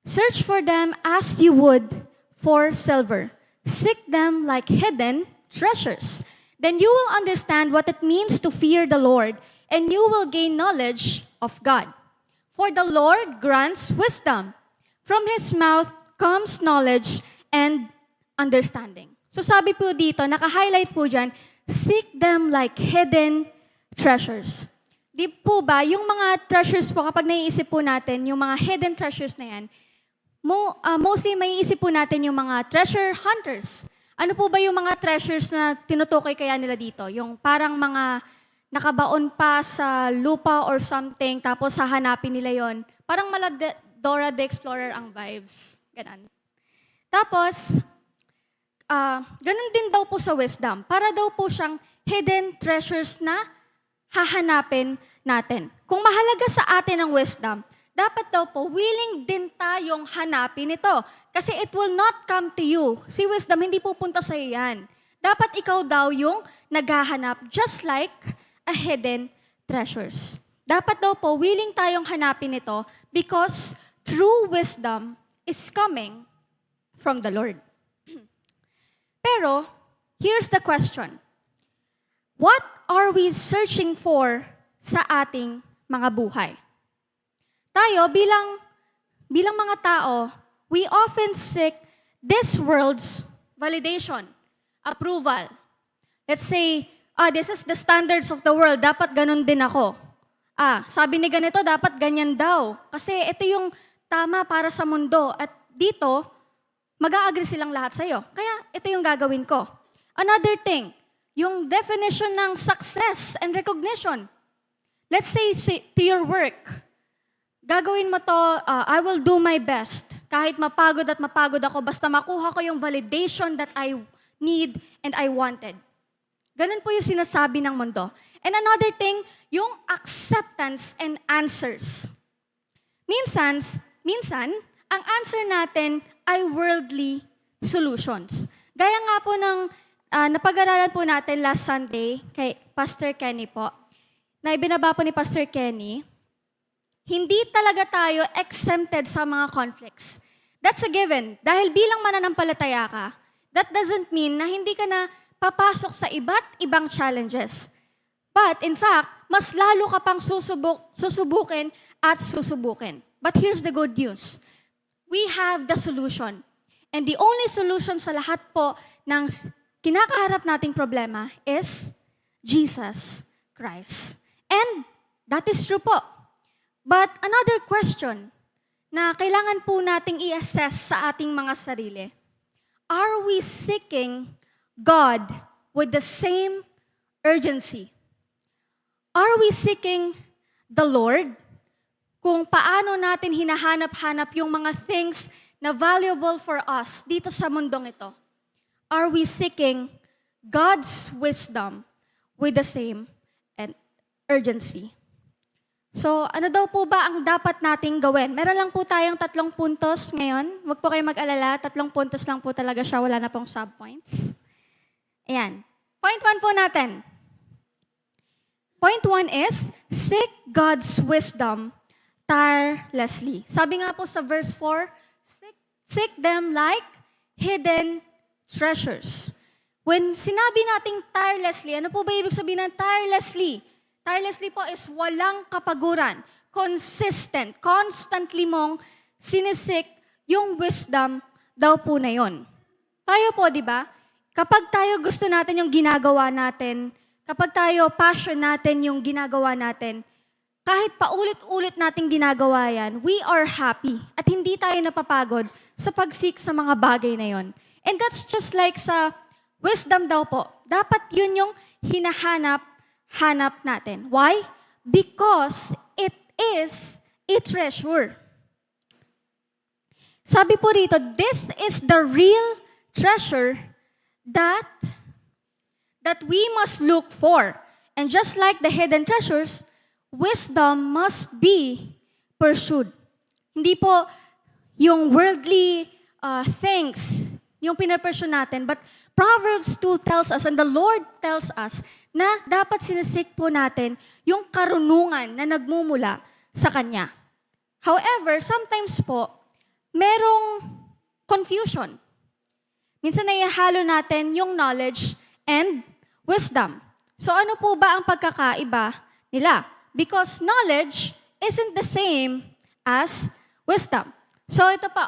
Search for them as you would for silver. Seek them like hidden treasures. Then you will understand what it means to fear the Lord, and you will gain knowledge of God. For the Lord grants wisdom. From His mouth comes knowledge and understanding. So sabi po dito, naka-highlight po dyan, seek them like hidden treasures. Di po ba, yung mga treasures po, kapag naiisip po natin, yung mga hidden treasures na yan, mostly maiisip po natin yung mga treasure hunters. Ano po ba yung mga treasures na tinutukoy kaya nila dito? Yung parang mga nakabaon pa sa lupa or something, tapos hahanapin nila yon. Parang mala Dora the Explorer ang vibes. Ganun. Tapos, ganun din daw po sa wisdom. Para daw po siyang hidden treasures na hahanapin natin. Kung mahalaga sa atin ang wisdom, dapat daw po, willing din tayong hanapin ito. Kasi it will not come to you. Si wisdom, hindi pupunta sa iyo yan. Dapat ikaw daw yung naghahanap, just like a hidden treasures. Dapat daw po, willing tayong hanapin ito because true wisdom is coming from the Lord. Pero, here's the question. What are we searching for sa ating mga buhay? Tayo, bilang mga tao, we often seek this world's validation, approval. Let's say, this is the standards of the world, dapat ganun din ako. Sabi ni ganito, dapat ganyan daw. Kasi ito yung tama para sa mundo. At dito, mag-a-agree silang lahat sa'yo. Kaya ito yung gagawin ko. Another thing, yung definition ng success and recognition. Let's say to your work, gagawin mo to, I will do my best. Kahit mapagod ako, basta makuha ko yung validation that I need and I wanted. Ganun po yung sinasabi ng mundo. And another thing, yung acceptance and answers. Minsan, ang answer natin ay worldly solutions. Gaya nga po ng napag-aralan po natin last Sunday kay Pastor Kenny po, na ibinaba po ni Pastor Kenny, hindi talaga tayo exempted sa mga conflicts. That's a given. Dahil bilang mananampalataya ka, that doesn't mean na hindi ka na papasok sa iba't ibang challenges. But in fact, mas lalo ka pang susubukin at susubukin. But here's the good news. We have the solution. And the only solution sa lahat po ng kinakaharap nating problema is Jesus Christ. And that is true po. But another question na kailangan po nating i-assess sa ating mga sarili, are we seeking God with the same urgency? Are we seeking the Lord? Kung paano natin hinahanap-hanap yung mga things na valuable for us dito sa mundong ito, are we seeking God's wisdom with the same and urgency? So, ano daw po ba ang dapat nating gawin? Meron lang po tayong 3 puntos ngayon. Huwag po kayo mag-alala, 3 puntos lang po talaga siya, wala na pong subpoints. Ayan. Point 1 po natin. Point 1 is, seek God's wisdom tirelessly. Sabi nga po sa verse 4, seek them like hidden treasures. When sinabi nating tirelessly, ano po ba ibig sabihin ng tirelessly? Tirelessly po is walang kapaguran, consistent, constantly mong sinisik yung wisdom daw po na yon. Tayo po, di ba? Kapag tayo gusto natin yung ginagawa natin, kapag tayo passion natin yung ginagawa natin, kahit paulit-ulit nating ginagawa yan, we are happy at hindi tayo napapagod sa pagsik sa mga bagay na yon. And that's just like sa wisdom daw po. Dapat yun yung hinahanap natin. Why? Because it is a treasure. Sabi po rito, this is the real treasure that we must look for. And just like the hidden treasures, wisdom must be pursued. Hindi po yung worldly things yung pinapursue natin, but Proverbs 2 tells us, and the Lord tells us, na dapat sinisik po natin yung karunungan na nagmumula sa Kanya. However, sometimes po, merong confusion. Minsan naihalo natin yung knowledge and wisdom. So ano po ba ang pagkakaiba nila? Because knowledge isn't the same as wisdom. So ito po,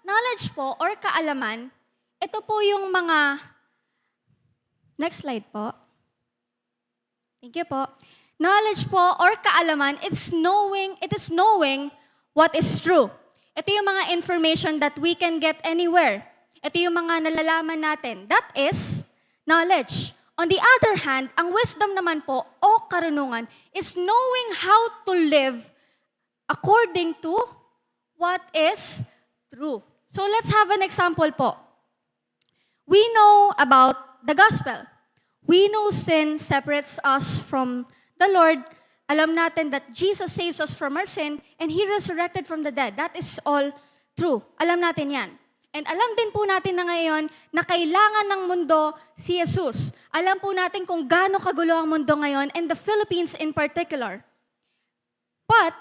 knowledge po or kaalaman, ito po yung mga, next slide po. Thank you po. Knowledge po or kaalaman, it is knowing what is true. Ito yung mga information that we can get anywhere. Ito yung mga nalalaman natin. That is knowledge. On the other hand, ang wisdom naman po o karunungan is knowing how to live according to what is true. So let's have an example po. We know about the gospel. We know sin separates us from the Lord. Alam natin that Jesus saves us from our sin and He resurrected from the dead. That is all true. Alam natin yan. And alam din po natin na ngayon na kailangan ng mundo si Jesus. Alam po natin kung gaano kagulo ang mundo ngayon and the Philippines in particular. But,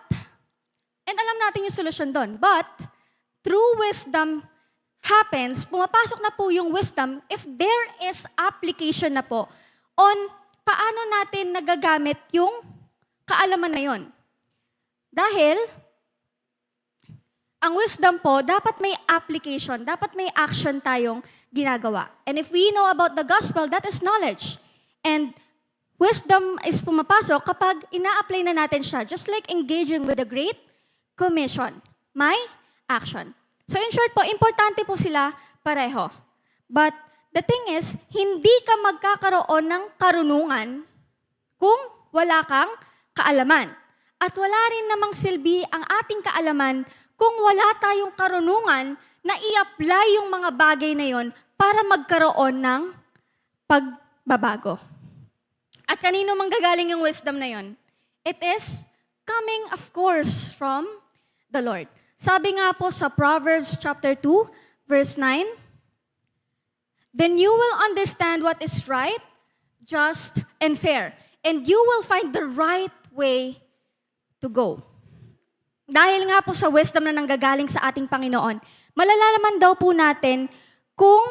and alam natin yung solusyon doon. But, true wisdom happens, pumapasok na po yung wisdom if there is application na po on paano natin nagagamit yung kaalaman na yon. Dahil, ang wisdom po, dapat may application, dapat may action tayong ginagawa. And if we know about the gospel, that is knowledge. And wisdom is pumapasok kapag ina-apply na natin siya, just like engaging with the Great Commission. May action. So in short po, importante po sila pareho. But the thing is, hindi ka magkakaroon ng karunungan kung wala kang kaalaman. At wala rin namang silbi ang ating kaalaman kung wala tayong karunungan na i-apply yung mga bagay na yon para magkaroon ng pagbabago. At kanino manggagaling yung wisdom na yon? It is coming, of course, from the Lord. Sabi nga po sa Proverbs chapter 2, verse 9, "Then you will understand what is right, just, and fair, and you will find the right way to go." Dahil nga po sa wisdom na nanggagaling sa ating Panginoon, malalaman daw po natin kung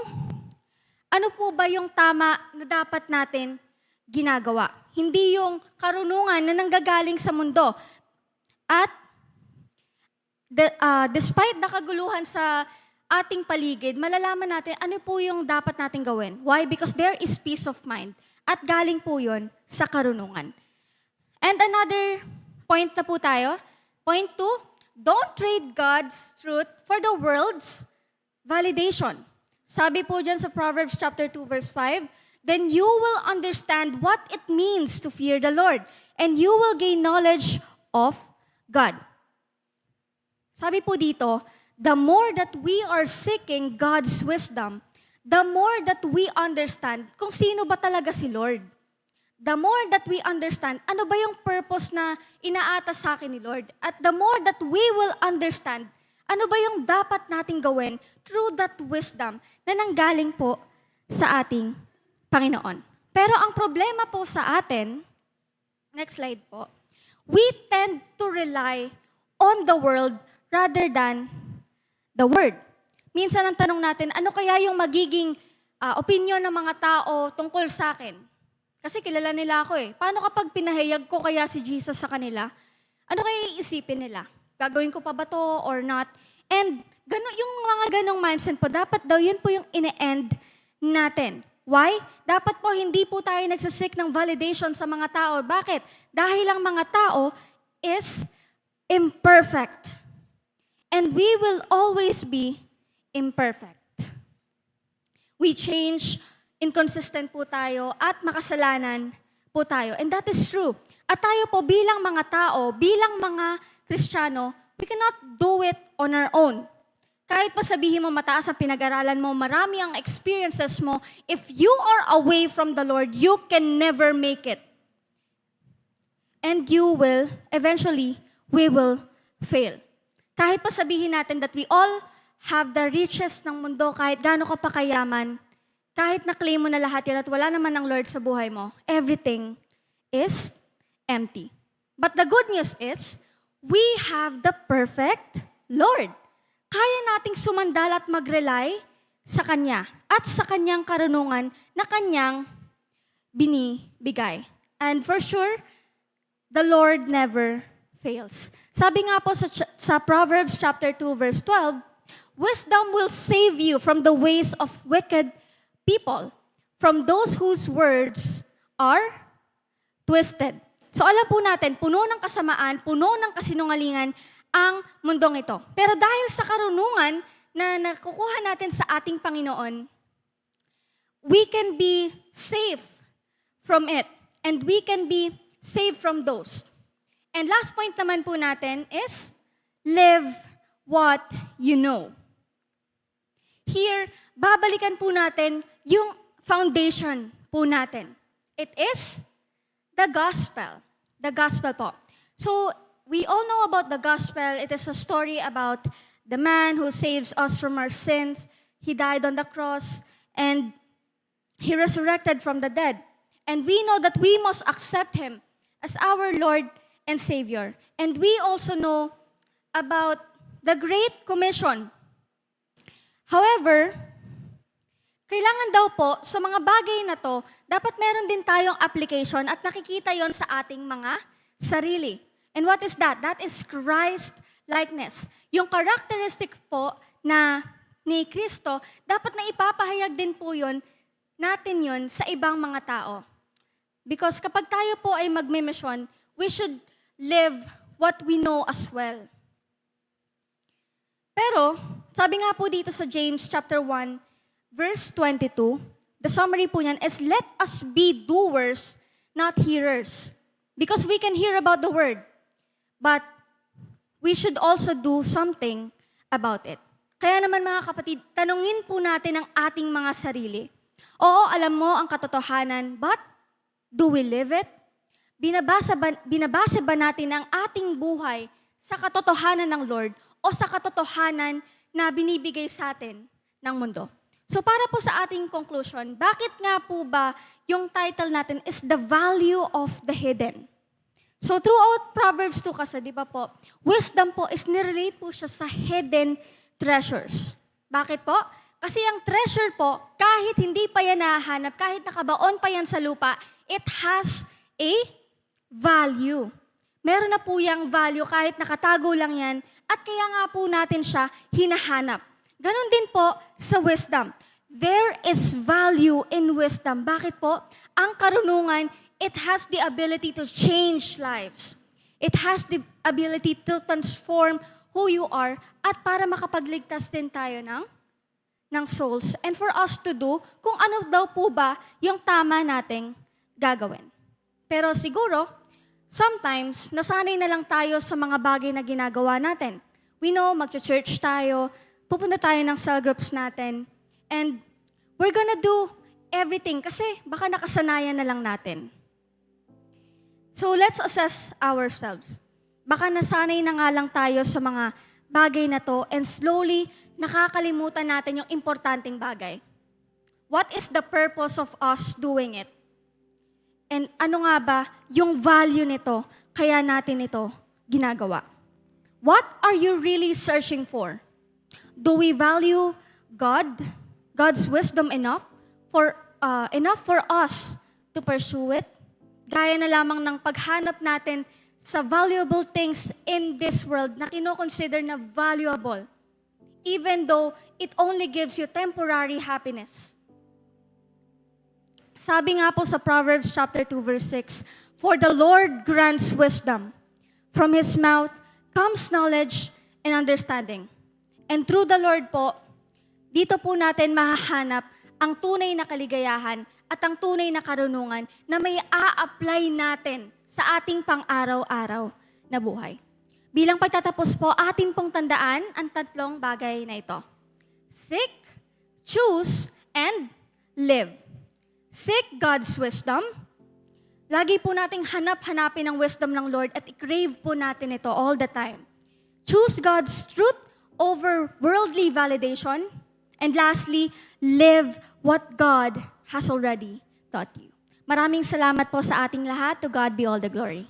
ano po ba yung tama na dapat natin ginagawa. Hindi yung karunungan na nanggagaling sa mundo. At despite na kaguluhan sa ating paligid, malalaman natin ano po yung dapat natin gawin. Why? Because there is peace of mind. At galing po yun sa karunungan. And another point na po tayo. Point 2, don't trade God's truth for the world's validation. Sabi po dyan sa Proverbs chapter 2, verse 5, "Then you will understand what it means to fear the Lord, and you will gain knowledge of God." Sabi po dito, the more that we are seeking God's wisdom, the more that we understand kung sino ba talaga si Lord. The more that we understand, ano ba yung purpose na inaatas sa akin ni Lord? At the more that we will understand, ano ba yung dapat nating gawin through that wisdom na nanggaling po sa ating Panginoon. Pero ang problema po sa atin, next slide po, we tend to rely on the world rather than the Word. Minsan ang tanong natin, ano kaya yung magiging opinion ng mga tao tungkol sa akin? Kasi kilala nila ako eh. Paano kapag pinahayag ko kaya si Jesus sa kanila? Ano kaya iisipin nila? Gagawin ko pa ba to or not? And yung mga ganong mindset po, dapat daw yun po yung ine-end natin. Why? Dapat po hindi po tayo nagsasik ng validation sa mga tao. Bakit? Dahil ang mga tao is imperfect. And we will always be imperfect. We change, inconsistent po tayo, at makasalanan po tayo. And that is true. At tayo po bilang mga tao, bilang mga Kristiyano, we cannot do it on our own. Kahit pa sabihin mo mataas ang pinag-aralan mo, marami ang experiences mo, if you are away from the Lord, you can never make it. And you will, eventually, we will fail. Kahit pa sabihin natin that we all have the riches ng mundo, kahit gaano ka pa kayaman, kahit na-claim mo na lahat yan at wala naman ang Lord sa buhay mo, everything is empty. But the good news is, we have the perfect Lord. kaya nating sumandal at mag-rely sa Kanya at sa Kanyang karunungan na Kanyang binibigay. And for sure, the Lord never fails. Sabi nga po sa Proverbs chapter 2 verse 12, wisdom will save you from the ways of wicked people, from those whose words are twisted. So alam po natin, puno ng kasamaan, puno ng kasinungalingan ang mundong ito. Pero dahil sa karunungan na nakukuha natin sa ating Panginoon, we can be safe from it. And we can be saved from those. And last point naman po natin is, live what you know. Here, babalikan po natin yung foundation po natin. It is the gospel. The gospel po. So, we all know about the gospel. It is a story about the man who saves us from our sins. He died on the cross and he resurrected from the dead. And we know that we must accept him as our Lord and Savior. And we also know about the Great Commission. However, kailangan daw po sa mga bagay na to, dapat meron din tayong application at nakikita yon sa ating mga sarili. And what is that? That is Christ likeness. Yung characteristic po na ni Kristo, dapat na ipapahayag din po yon natin yon sa ibang mga tao. Because kapag tayo po ay magme-mission, we should live what we know as well. Pero, sabi nga po dito sa James chapter 1, verse 22, the summary po niyan is, let us be doers, not hearers. Because we can hear about the word, but we should also do something about it. Kaya naman mga kapatid, tanungin po natin ang ating mga sarili. Oo, alam mo ang katotohanan, but do we live it? Binabase ba natin ang ating buhay sa katotohanan ng Lord o sa katotohanan na binibigay sa atin ng mundo? So para po sa ating conclusion, bakit nga po ba yung title natin is The Value of the Hidden? So throughout Proverbs 2 kasi, di ba po, wisdom po is nirelate po siya sa hidden treasures. Bakit po? Kasi ang treasure po, kahit hindi pa yan nahahanap, kahit nakabaon pa yan sa lupa, it has a value. Meron na po yung value kahit nakatago lang yan at kaya nga po natin siya hinahanap. Ganon din po sa wisdom. There is value in wisdom. Bakit po? Ang karunungan, it has the ability to change lives. It has the ability to transform who you are at para makapagligtas din tayo ng souls. And for us to do kung ano daw po ba yung tama nating gagawin. Pero siguro, sometimes, nasanay na lang tayo sa mga bagay na ginagawa natin. We know, mag-church tayo, pupunta tayo ng cell groups natin, and we're gonna do everything kasi baka nakasanayan na lang natin. So let's assess ourselves. Baka nasanay na nga lang tayo sa mga bagay na to and slowly nakakalimutan natin yung importanteng bagay. What is the purpose of us doing it? And ano nga ba yung value nito kaya natin ito ginagawa? What are you really searching for? Do we value God's wisdom enough for us to pursue it? Gaya na lamang ng paghanap natin sa valuable things in this world na kino-consider na valuable, even though it only gives you temporary happiness. Sabi nga po sa Proverbs chapter 2 verse 6, for the Lord grants wisdom. From His mouth comes knowledge and understanding. And through the Lord po, dito po natin mahahanap ang tunay na kaligayahan at ang tunay na karunungan na may a-apply natin sa ating pang-araw-araw na buhay. Bilang pagtatapos po, atin pong tandaan ang tatlong bagay na ito. Seek, choose, and live. Seek God's wisdom. Lagi po nating hanapin ang wisdom ng Lord at i-crave po natin ito all the time. Choose God's truth over worldly validation. And lastly, live what God has already taught you. Maraming salamat po sa ating lahat. To God be all the glory.